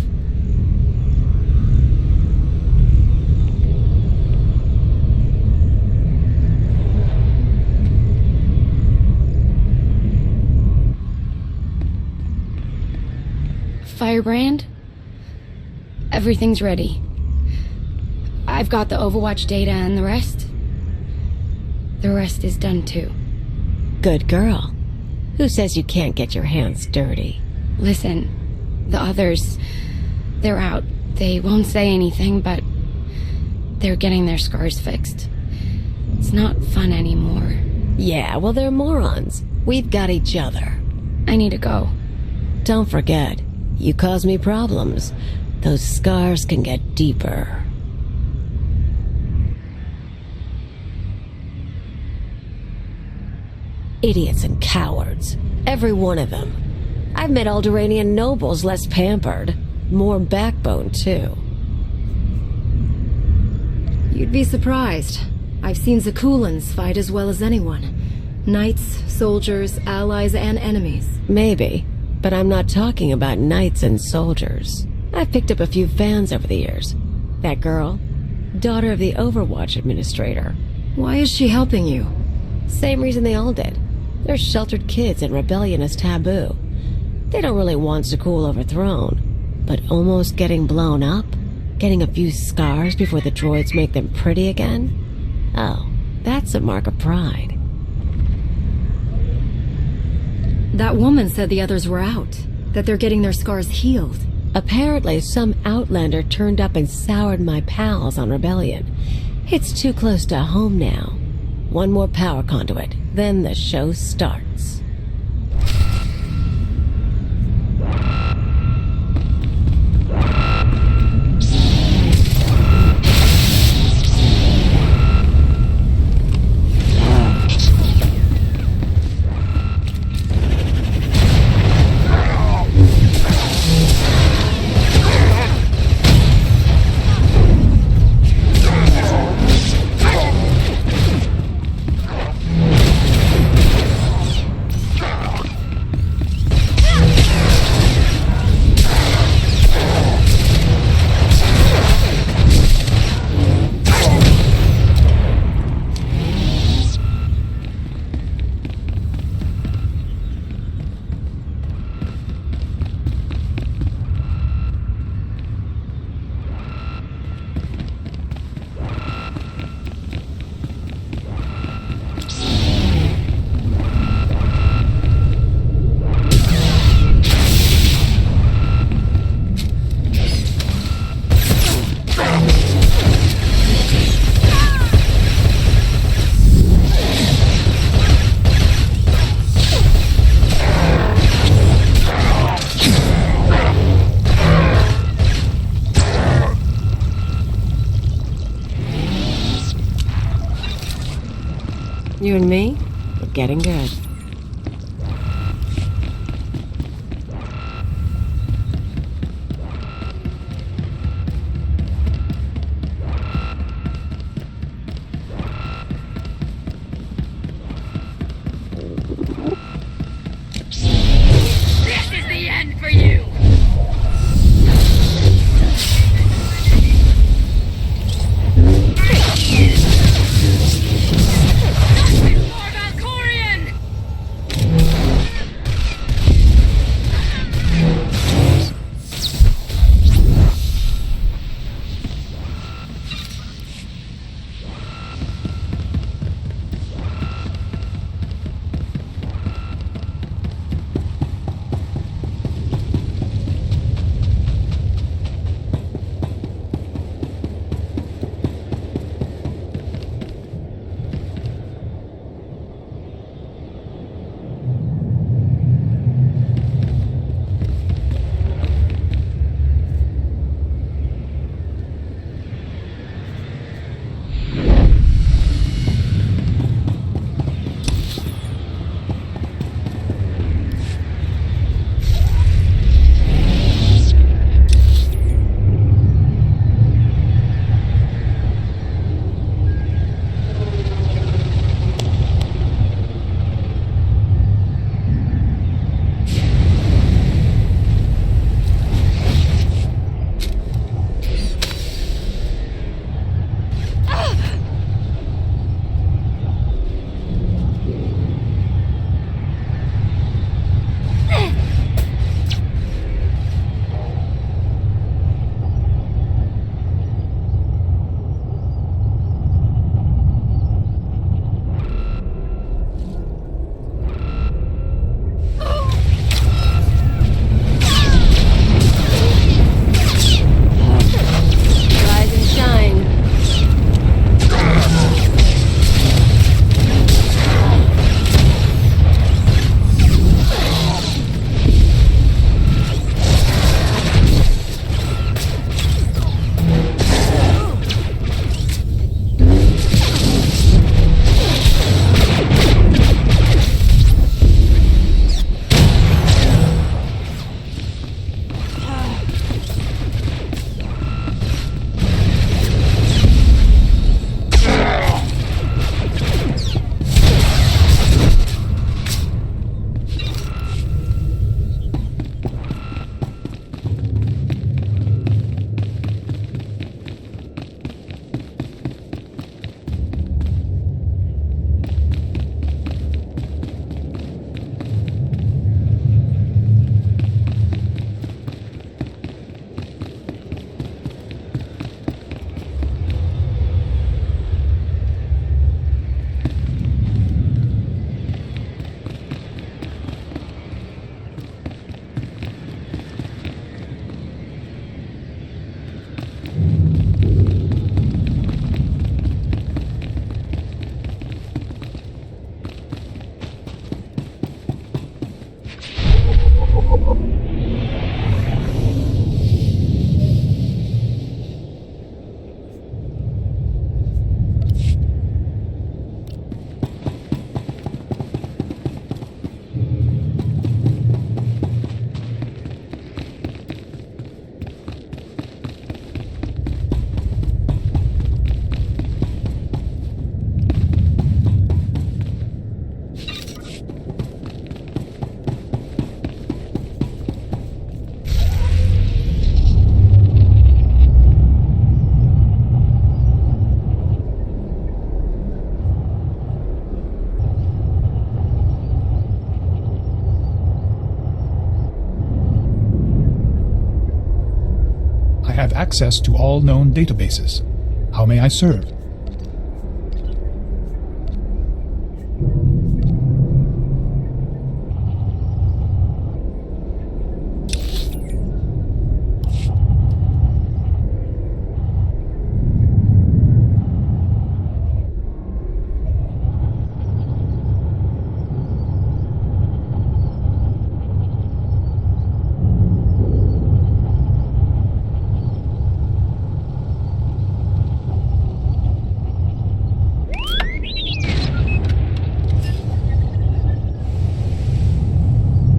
Firebrand? Everything's ready. I've got the Overwatch data and the rest. The rest is done too. Good girl. Who says you can't get your hands dirty? Listen, the others, they're out. They won't say anything, but They're getting their scars fixed. It's not fun anymore. Yeah, well, they're morons. We've got each other. I need to go. Don't forget, you cause me problems. Those scars can get deeper. Idiots and cowards. Every one of them. I've met Alderaanian nobles less pampered. More backbone, too. You'd be surprised. I've seen Zakulans fight as well as anyone. Knights, soldiers, allies, and enemies. Maybe, but I'm not talking about knights and soldiers. I've picked up a few fans over the years. That girl, daughter of the Overwatch administrator. Why is she helping you? Same reason they all did. They're sheltered kids and rebellion is taboo. They don't really want Zakul overthrown, but almost getting blown up, getting a few scars before the droids make them pretty again? Oh, that's a mark of pride. That woman said the others were out, that they're getting their scars healed. Apparently, some outlander turned up and soured my pals on rebellion. It's too close to home now. One more power conduit, then the show starts. You and me, we're getting good. This is the end for you! have access to all known databases. How may I serve?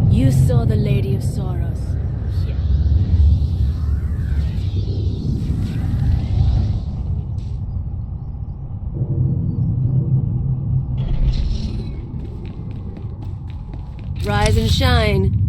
You saw the Lady of Sorrows. Rise and shine.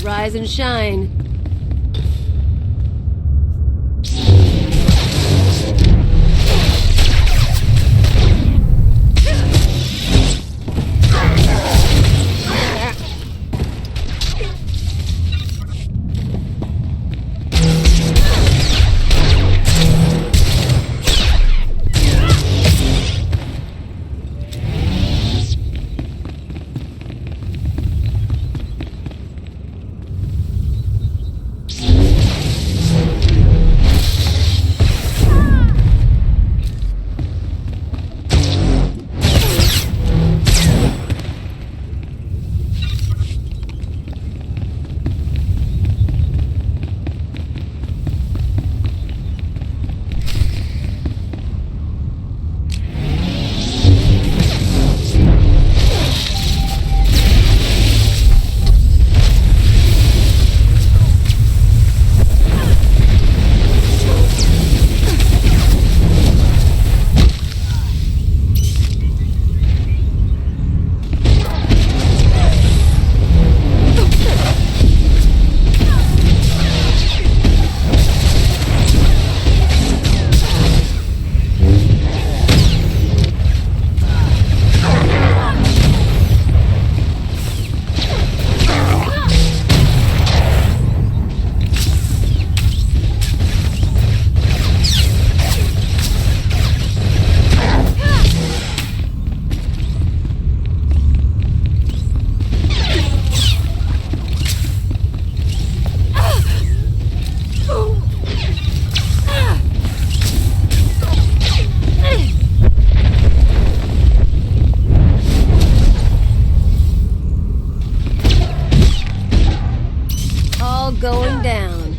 Rise and shine. Going down.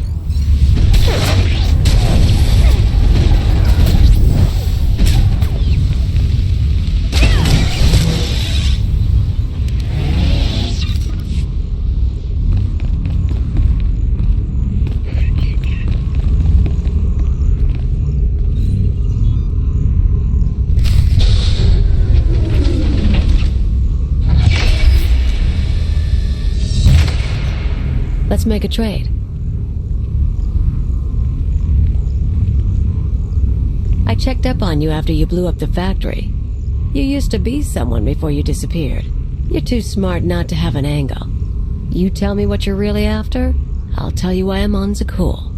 Let's make a trade. I checked up on you after you blew up the factory. You used to be someone before you disappeared. You're too smart not to have an angle. You tell me what you're really after, I'll tell you why I'm on Zakul.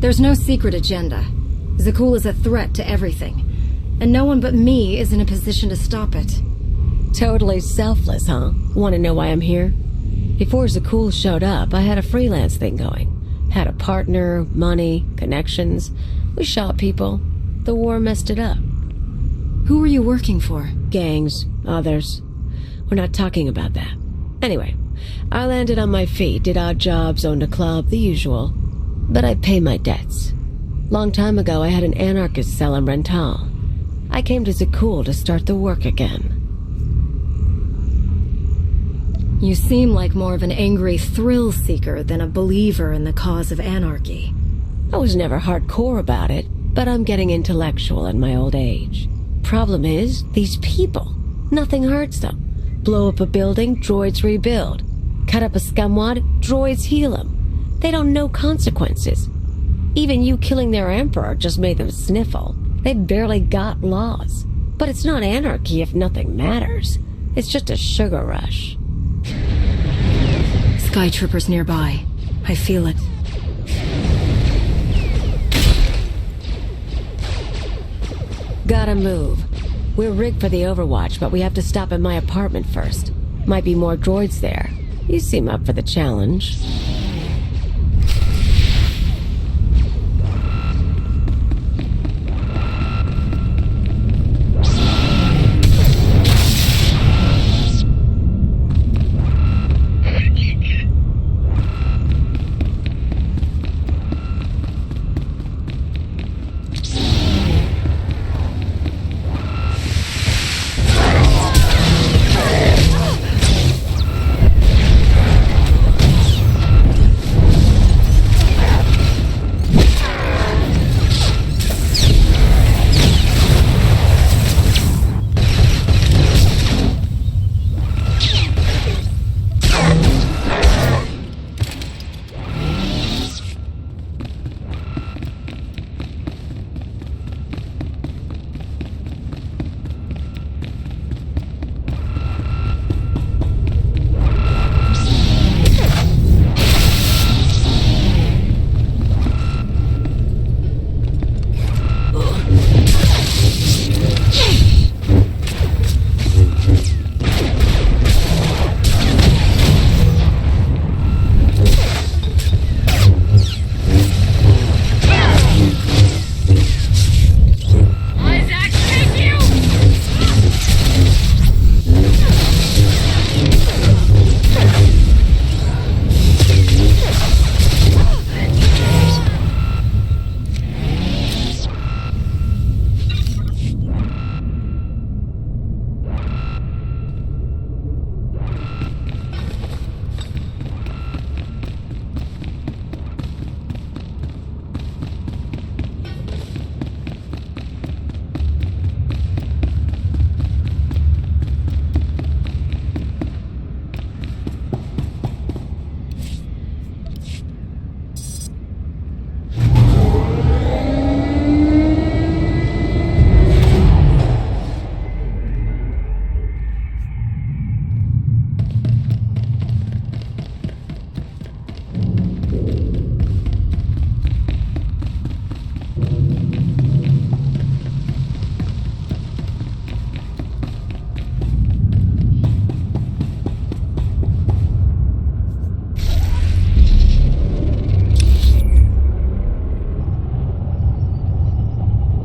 There's no secret agenda. Zakul is a threat to everything, and no one but me is in a position to stop it. Totally selfless, huh? Want to know why I'm here? Before Zakul showed up, I had a freelance thing going. Had a partner, money, connections. We shot people. The war messed it up. Who were you working for? Gangs, others. We're not talking about that. Anyway, I landed on my feet, did odd jobs, owned a club, the usual. But I pay my debts. Long time ago, I had an anarchist cell in Rental. I came to Zakul to start the work again. You seem like more of an angry thrill-seeker than a believer in the cause of anarchy. I was never hardcore about it, but I'm getting intellectual in my old age. Problem is, these people. Nothing hurts them. Blow up a building, droids rebuild. Cut up a scumwad, droids heal them. They don't know consequences. Even you killing their emperor just made them sniffle. They barely got laws. But it's not anarchy if nothing matters. It's just a sugar rush. Sky troopers nearby. I feel it. Gotta move. We're rigged for the Overwatch, but we have to stop at my apartment first. Might be more droids there. You seem up for the challenge.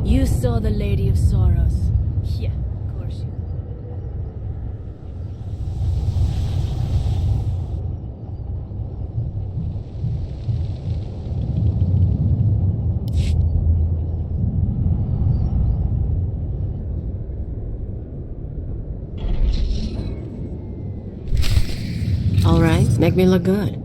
You saw the Lady of Sorrows. Yeah, of course you did. All right, make me look good.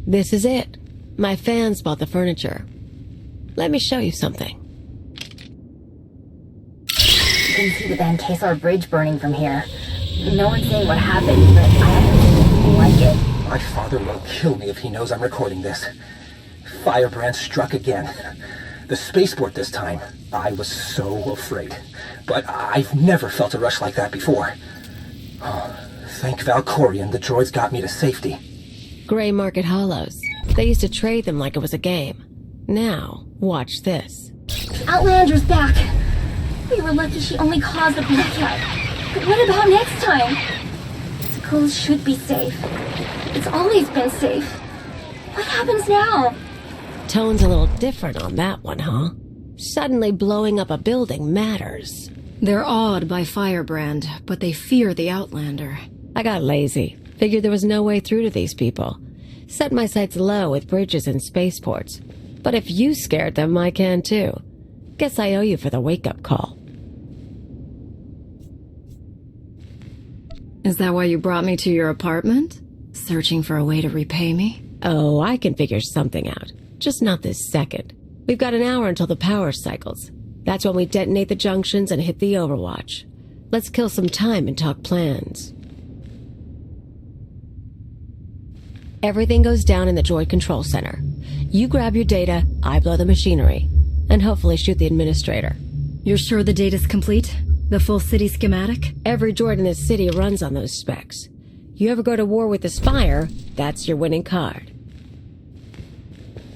This is it. My fans bought the furniture. Let me show you something. You can see the Van Kesar Bridge burning from here. No one's saying what happened, but I haven't seen anything like it. My father will kill me if he knows I'm recording this. Firebrand struck again. The spaceport this time. I was so afraid. But I've never felt a rush like that before. Thank Valkorion, the droids got me to safety. Gray Market Hollows. They used to trade them like it was a game. Now, watch this. Outlander's back. We were lucky she only caused a blackout. But what about next time? Schools should be safe. It's always been safe. What happens now? Tone's a little different on that one, huh? Suddenly blowing up a building matters. They're awed by Firebrand, but they fear the Outlander. I got lazy. Figured there was no way through to these people. Set my sights low with bridges and spaceports. But if you scared them, I can too. Guess I owe you for the wake-up call. Is that why you brought me to your apartment? Searching for a way to repay me? Oh, I can figure something out. Just not this second. We've got an hour until the power cycles. That's when we detonate the junctions and hit the Overwatch. Let's kill some time and talk plans. Everything goes down in the droid control center. You grab your data, I blow the machinery, and hopefully shoot the administrator. You're sure the data's complete? The full city schematic? Every droid in this city runs on those specs. You ever go to war with the Spire, that's your winning card.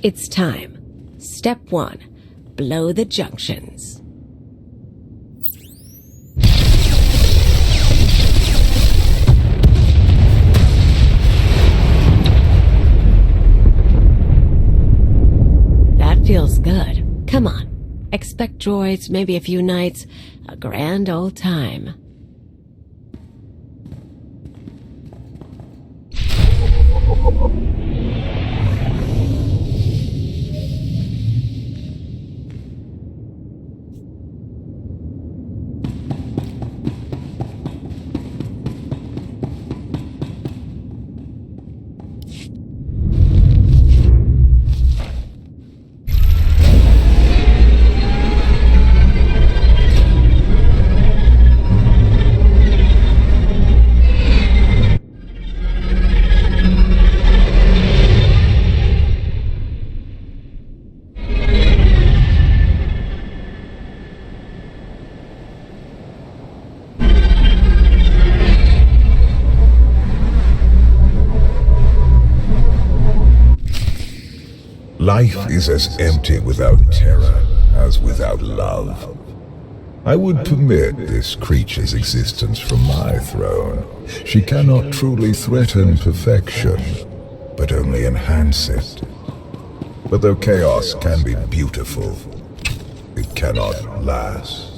It's time. Step 1. Blow the junctions. That feels good. Come on. Expect droids, maybe a few nights, a grand old time. Life is as empty without terror as without love. I would permit this creature's existence from my throne. She cannot truly threaten perfection, but only enhance it. But though chaos can be beautiful, it cannot last.